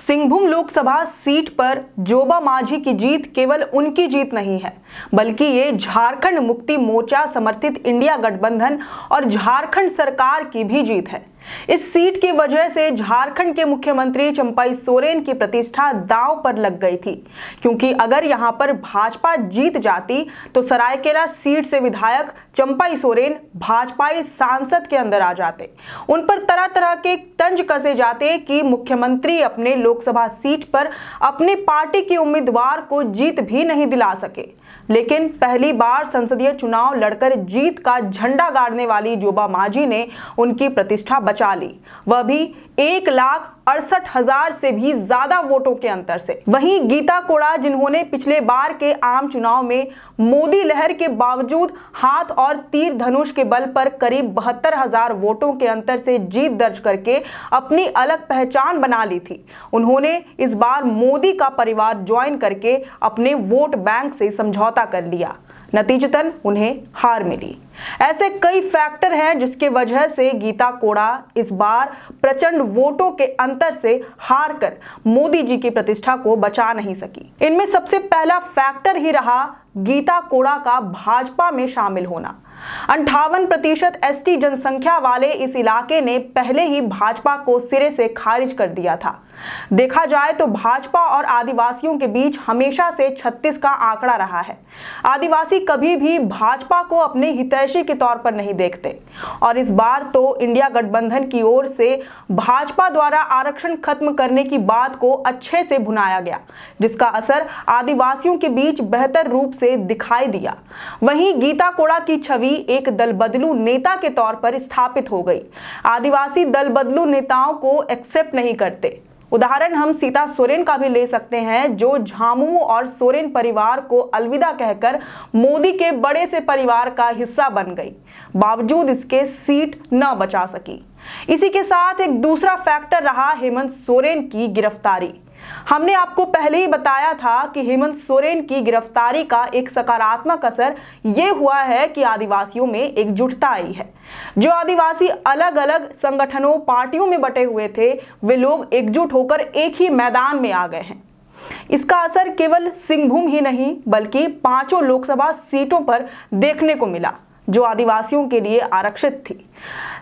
Singhbhum Lok Sabha seat पर जोबा मांझी की जीत केवल उनकी जीत नहीं है, बल्कि ये झारखंड मुक्ति मोर्चा समर्थित इंडिया गठबंधन और झारखंड सरकार की भी जीत है। इस सीट की वजह से झारखंड के मुख्यमंत्री चंपाई सोरेन की प्रतिष्ठा दांव पर लग गई थी, क्योंकि अगर यहां पर भाजपा जीत जाती तो सरायकेला सीट से विधायक चंपाई सोरेन भाजपाई सांसद के अंदर आ जाते। उन पर तरह तरह के तंज कसे जाते कि मुख्यमंत्री अपने लोकसभा सीट पर अपनी पार्टी के उम्मीदवार को जीत भी नहीं दिला सके। लेकिन पहली बार संसदीय चुनाव लड़कर जीत का झंडा गाड़ने वाली जोबा मांझी ने उनकी प्रतिष्ठा बचा ली, वह भी 1,68,000 से भी ज्यादा वोटों के अंतर से। वहीं गीता कोड़ा, जिन्होंने पिछले बार के आम चुनाव में मोदी लहर के बावजूद हाथ और तीर धनुष के बल पर करीब 72,000 वोटों के अंतर से जीत दर्ज करके अपनी अलग पहचान बना ली थी, उन्होंने इस बार मोदी का परिवार ज्वाइन करके अपने वोट बैंक से समझौता कर लिया। नतीजतन उन्हें हार मिली। ऐसे कई फैक्टर हैं जिसके वजह से गीता कोड़ा इस बार प्रचंड वोटों के अंतर से हार कर मोदी जी की प्रतिष्ठा को बचा नहीं सकी। इनमें सबसे पहला फैक्टर ही रहा गीता कोड़ा का भाजपा में शामिल होना। 58% एसटी जनसंख्या वाले इस इलाके ने पहले ही भाजपा को सिरे से खारिज कर दिया था। देखा जाए तो भाजपा और आदिवासियों के बीच हमेशा से 36 का आंकड़ा रहा है। आदिवासी कभी भी भाजपा को अपने हितैषी के तौर पर नहीं देखते, और इस बार तो इंडिया गठबंधन की ओर से भाजपा द्वारा आरक्षण खत्म करने की बात को अच्छे से भुनाया गया, जिसका असर आदिवासियों के बीच बेहतर रूप से दिखाई दिया। वहीं गीता कोड़ा की छवि एक दल बदलू नेता के तौर पर स्थापित हो गई। आदिवासी दल बदलू नेताओं को एक्सेप्ट नहीं करते। उदाहरण हम सीता सोरेन का भी ले सकते हैं, जो झामुमो और सोरेन परिवार को अलविदा कहकर मोदी के बड़े से परिवार का हिस्सा बन गई, बावजूद इसके सीट न बचा सकी। इसी के साथ एक दूसरा फैक्टर रहा हेमंत सोरेन की गिरफ्तारी। हमने आपको पहले ही बताया था कि हेमंत सोरेन की गिरफ्तारी का एक सकारात्मक असर यह हुआ है कि आदिवासियों में एकजुटता आई है। जो आदिवासी अलग अलग संगठनों, पार्टियों में बटे हुए थे, वे लोग एकजुट होकर एक ही मैदान में आ गए हैं। इसका असर केवल सिंहभूम ही नहीं, बल्कि 5 लोकसभा सीटों पर देखने को मिला जो आदिवासियों के लिए आरक्षित थी।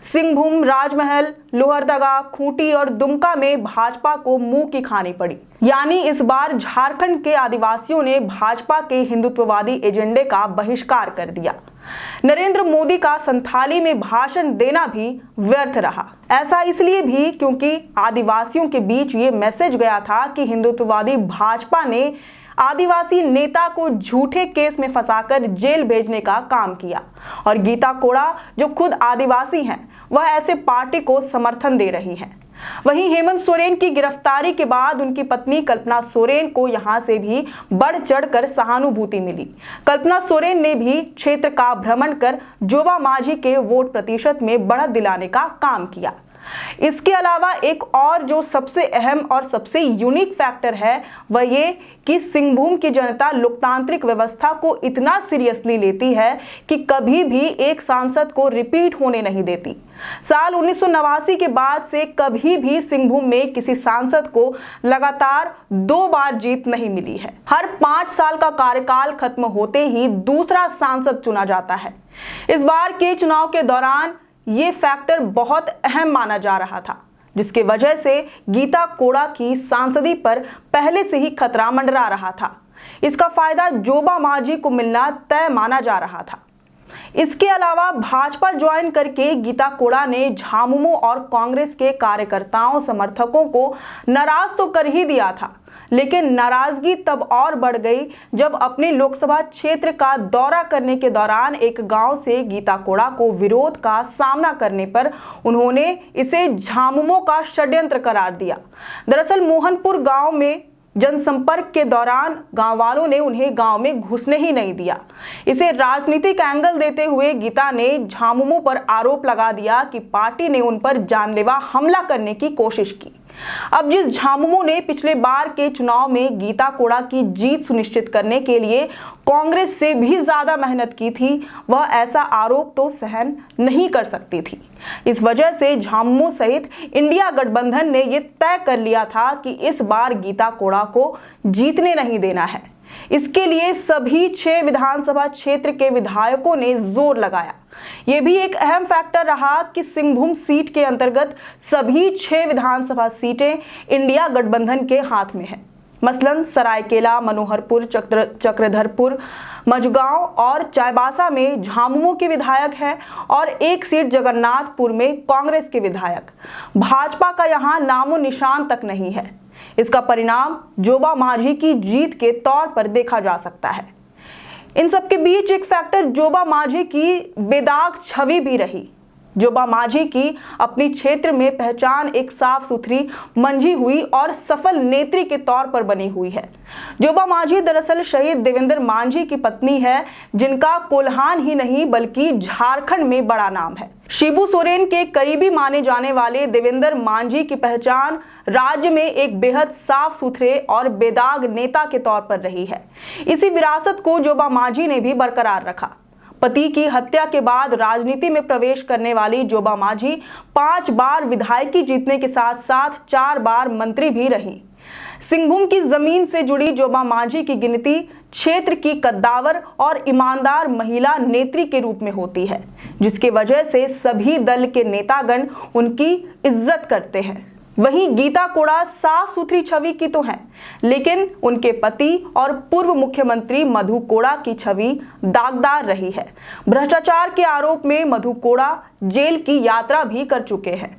सिंहभूम, राजमहल, लोहरदगा, खूंटी और दुमका में भाजपा को मुंह की खानी पड़ी। यानी इस बार झारखंड के आदिवासियों ने भाजपा के हिंदुत्ववादी एजेंडे का बहिष्कार कर दिया। नरेंद्र मोदी का संथाली में भाषण देना भी व्यर्थ रहा। ऐसा इसलिए भी क्योंकि आदिवासियों के बीच ये मैसेज गया था कि हिंदुत्ववादी भाजपा ने आदिवासी नेता को झूठे केस में फंसाकर जेल भेजने का काम किया, और गीता कोड़ा जो खुद आदिवासी हैं, वह ऐसे पार्टी को समर्थन दे रही हैं। वहीं हेमंत सोरेन की गिरफ्तारी के बाद उनकी पत्नी कल्पना सोरेन को यहां से भी बढ़ चढ़कर सहानुभूति मिली। कल्पना सोरेन ने भी क्षेत्र का भ्रमण कर जोबा मांझी के वोट प्रतिशत में बढ़त दिलाने का काम किया। इसके अलावा एक और जो सबसे अहम और सबसे यूनिक फैक्टर है, वह ये कि सिंहभूम की जनता लोकतांत्रिक व्यवस्था को इतना सीरियसली लेती है कि कभी भी एक सांसद को रिपीट होने नहीं देती। साल 1989 के बाद से कभी भी सिंहभूम में किसी सांसद को लगातार 2 बार जीत नहीं मिली है। हर 5 साल का कार्यकाल खत्म होते ही दूसरा सांसद चुना जाता है। इस बार के चुनाव के दौरान ये फैक्टर बहुत अहम माना जा रहा था, जिसके वजह से गीता कोड़ा की सांसदी पर पहले से ही खतरा मंडरा रहा था। इसका फायदा जोबा मांझी को मिलना तय माना जा रहा था। इसके अलावा भाजपा ज्वाइन करके गीता कोड़ा ने झामुमो और कांग्रेस के कार्यकर्ताओं, समर्थकों को नाराज तो कर ही दिया था, लेकिन नाराजगी तब और बढ़ गई जब अपने लोकसभा क्षेत्र का दौरा करने के दौरान एक गांव से गीता कोड़ा को विरोध का सामना करने पर उन्होंने इसे झामुमो का षड्यंत्र करार दिया। दरअसल मोहनपुर गांव में जनसंपर्क के दौरान गांव वालों ने उन्हें गांव में घुसने ही नहीं दिया। इसे राजनीतिक एंगल देते हुए गीता ने झामुमो पर आरोप लगा दिया कि पार्टी ने उन पर जानलेवा हमला करने की कोशिश की। अब जिस झामुमो ने पिछले बार के चुनाव में गीता कोड़ा की जीत सुनिश्चित करने के लिए कांग्रेस से भी ज्यादा मेहनत की थी, वह ऐसा आरोप तो सहन नहीं कर सकती थी। इस वजह से झामुमो सहित इंडिया गठबंधन ने यह तय कर लिया था कि इस बार गीता कोड़ा को जीतने नहीं देना है। इसके लिए सभी 6 विधानसभा क्षेत्र के विधायकों ने जोर लगाया। यह भी एक अहम फैक्टर रहा कि सिंहभूम सीट के अंतर्गत सभी 6 विधानसभा सीटें इंडिया गठबंधन के हाथ में हैं। मसलन सरायकेला, मनोहरपुर, चक्रधरपुर, मझगांव और चाईबासा में झामुमो के विधायक हैं और एक सीट जगन्नाथपुर में कांग्रेस के विधायक। भाजपा का यहां नामो निशान तक नहीं है। इसका परिणाम जोबा मांझी की जीत के तौर पर देखा जा सकता है। इन सबके बीच एक फैक्टर जोबा मांझी की बेदाग छवि भी रही। जोबा मांझी की अपनी क्षेत्र में पहचान एक साफ सुथरी, मंझी हुई और सफल नेत्री के तौर पर बनी हुई है। जोबा मांझी दरअसल शहीद देवेंद्र मांझी की पत्नी है, जिनका कोल्हान ही नहीं बल्कि झारखंड में बड़ा नाम है। शिबू सोरेन के करीबी माने जाने वाले देवेंद्र मांझी की पहचान राज्य में एक बेहद साफ सुथरे और बेदाग नेता के तौर पर रही है। इसी विरासत को जोबा मांझी ने भी बरकरार रखा। पति की हत्या के बाद राजनीति में प्रवेश करने वाली जोबा मांझी 5 बार विधायकी जीतने के साथ साथ 4 बार मंत्री भी रही। सिंहभूम की जमीन से जुड़ी जोबा मांझी की गिनती क्षेत्र की कद्दावर और ईमानदार महिला नेत्री के रूप में होती है, जिसके वजह से सभी दल के नेतागण उनकी इज्जत करते हैं। वहीं गीता कोड़ा साफ सुथरी छवि की तो है, लेकिन उनके पति और पूर्व मुख्यमंत्री मधु कोड़ा की छवि दागदार रही है। भ्रष्टाचार के आरोप में मधु कोड़ा जेल की यात्रा भी कर चुके हैं।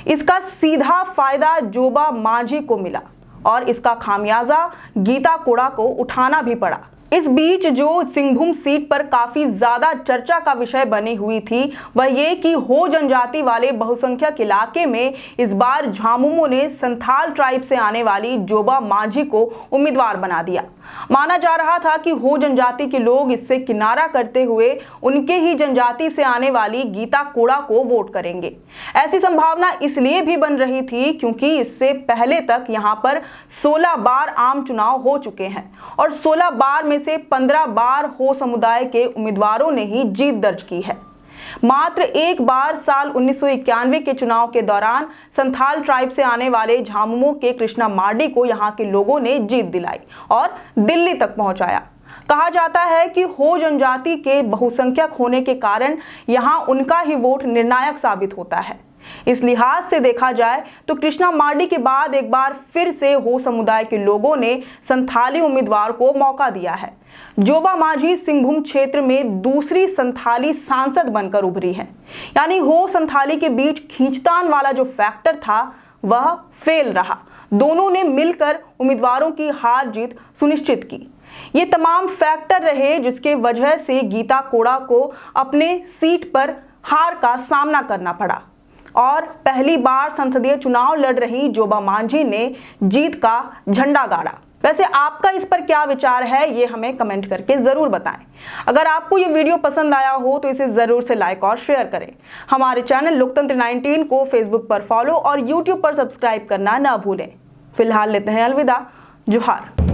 इसका सीधा फायदा जोबा मांझी को मिला और इसका खामियाजा गीता कोड़ा को उठाना भी पड़ा। इस बीच जो सिंहभूम सीट पर काफी ज्यादा चर्चा का विषय बनी हुई थी, वह ये कि हो जनजाति वाले बहुसंख्यक इलाके में इस बार झामुमो ने संथाल ट्राइब से आने वाली जोबा मांझी को उम्मीदवार बना दिया। माना जा रहा था कि हो जनजाति के लोग इससे किनारा करते हुए उनके ही जनजाति से आने वाली गीता कोड़ा को वोट करेंगे। ऐसी संभावना इसलिए भी बन रही थी क्योंकि इससे पहले तक यहां पर 16 बार आम चुनाव हो चुके हैं और 16 बार में से 15 बार हो समुदाय के उम्मीदवारों ने ही जीत दर्ज की है। मात्र एक बार साल 1991 के चुनाव के दौरान संथाल ट्राइब से आने वाले झामुमो के कृष्णा मार्डी को यहां के लोगों ने जीत दिलाई और दिल्ली तक पहुंचाया। कहा जाता है कि हो जनजाति के बहुसंख्यक होने के कारण यहां उनका ही वोट निर्णायक साबित होता है। इस लिहाज से देखा जाए तो कृष्णा मार्डी के बाद एक बार फिर से हो समुदाय के लोगों ने संथाली उम्मीदवार को मौका दिया है। जोबा मांझी सिंहभूम क्षेत्र में दूसरी संथाली सांसद बनकर उभरी है। यानी हो संथाली के बीच खींचतान वाला जो फैक्टर था वह फेल रहा। दोनों ने मिलकर उम्मीदवारों की हार जीत सुनिश्चित की। ये तमाम फैक्टर रहे जिसके वजह से गीता कोड़ा को अपने सीट पर हार का सामना करना पड़ा और पहली बार संसदीय चुनाव लड़ रही जोबा मांझी ने जीत का झंडा गाड़ा। वैसे आपका इस पर क्या विचार है, ये हमें कमेंट करके जरूर बताएं। अगर आपको ये वीडियो पसंद आया हो तो इसे जरूर से लाइक और शेयर करें। हमारे चैनल लोकतंत्र 19 को फेसबुक पर फॉलो और यूट्यूब पर सब्सक्राइब करना ना भूलें। फिलहाल लेते हैं अलविदा। जोहार।